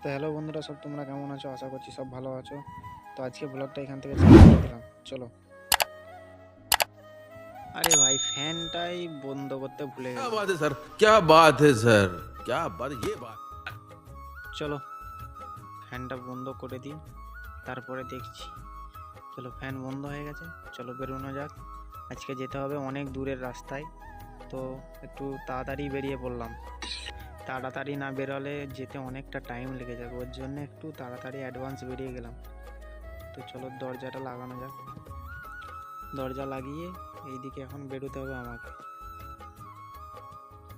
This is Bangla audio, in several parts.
তো হ্যালো বন্ধুরা, সব তোমরা কেমন আছো? আশা করছি সব ভালো আছো। তো আজকে ব্লগটা এখান থেকে স্টার্ট করে দিলাম, চলো। আরে ভাই, ফ্যানটাই বন্ধ করতে ভুলে क्या গেলাম। बात है सर, क्या बात है सर, क्या बात, ये बात। চলো ফ্যানটা বন্ধ করে দিই, তারপরে দেখছি। চলো, ফ্যান বন্ধ হয়ে গেছে, চলো বেরোনো যাক। আজকে যেতে হবে অনেক দূরের রাস্তায়, তো একটু তাড়াতাড়ি বেরিয়ে পড়লাম। তাড়াতাড়ি না বেরোলে যেতে অনেকটা টাইম লেগে যাবে, ওর জন্য একটু তাড়াতাড়ি অ্যাডভান্স বেরিয়ে গেলাম। তো চলো দরজাটা লাগানো যাক। দরজা লাগিয়ে এইদিকে এখন বেরোতে হবে আমাকে।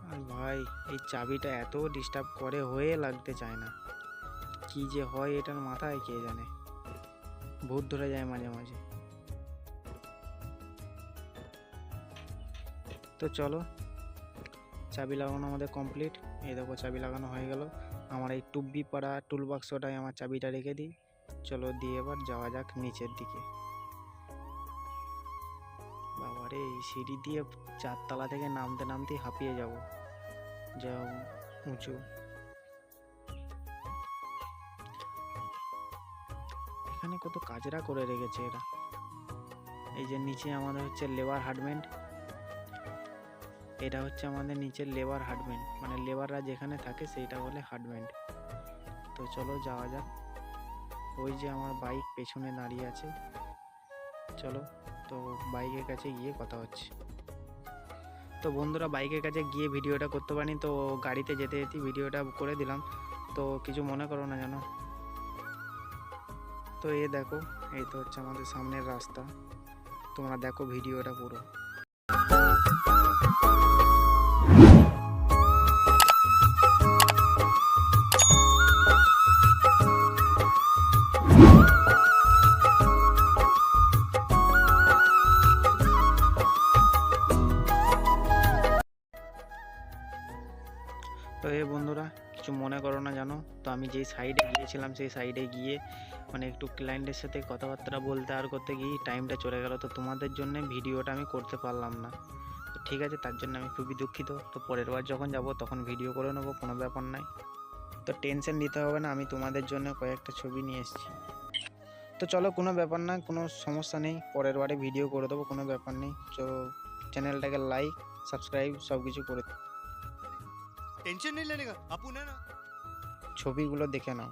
আর ভাই, এই চাবিটা এত ডিস্টার্ব করে, হয়ে লাগতে চায় না। কি যে হয় এটার মাথায় কে জানে, ভূত ধরে যায় মাঝে মাঝে। তো চলো, চাবি লাগানো আমাদের কমপ্লিট। এই দেখো চাবি লাগানো হয়ে গেল। আমার এই টুব্বি পাড়া টুল বাক্সটায় আমার চাবিটা রেখে দিই। চলো দিয়ে এবার যাওয়া যাক নিচের দিকে। বাবারে, এই সিঁড়ি দিয়ে 4 তলা থেকে নামতে নামতেই হাঁপিয়ে যাব, যা উঁচু। এখানে কত কাজরা করে রেখেছে এরা। এই যে নিচে আমাদের হচ্ছে লেবার হার্ডমেন্ট, এটা হচ্ছে আমাদের নিচের লেবার হার্ডমেন্ট, মানে লেবাররা যেখানে থাকে সেইটা বলে হার্ডমেন্ট। তো চলো যাওয়া যাক। ওই যে আমার বাইক পেছনে দাঁড়িয়ে আছে, চলো তো বাইকের কাছে গিয়ে কথা হচ্ছে। তো বন্ধুরা, বাইকের কাছে গিয়ে ভিডিওটা করতে পারিনি, তো গাড়িতে যেতে যেতে ভিডিওটা করে দিলাম, তো কিছু মনে করো না জানো। তো এই দেখো, এই তো হচ্ছে আমাদের সামনের রাস্তা, তোমরা দেখো ভিডিওটা পুরো। তো এই বন্ধুরা, কিছু মনে করো না জানো, তো আমি যেই সাইডে গিয়েছিলাম সেই সাইডে গিয়ে মানে একটু ক্লায়েন্টের সাথে কথাবার্তা বলতে আর করতে গিয়ে টাইমটা চলে গেল, তো তোমাদের জন্য ভিডিওটা আমি করতে পারলাম না। তো ঠিক আছে, তার জন্য আমি খুবই দুঃখিত। তো পরের বার যখন যাব তখন ভিডিও করে নেবো, কোনো ব্যাপার নাই। তো টেনশন নিতে হবে না, আমি তোমাদের জন্য কয়েকটা ছবি নিয়ে এসেছি। তো চলো, কোনো ব্যাপার না, কোনো সমস্যা নেই, পরের বারে ভিডিও করে দেবো, কোনো ব্যাপার নেই। তো চ্যানেলটাকে লাইক সাবস্ক্রাইব সব কিছু করে टेंशन नहीं लेने का, अपुन है ना। ছবিগুলো দেখে নাও।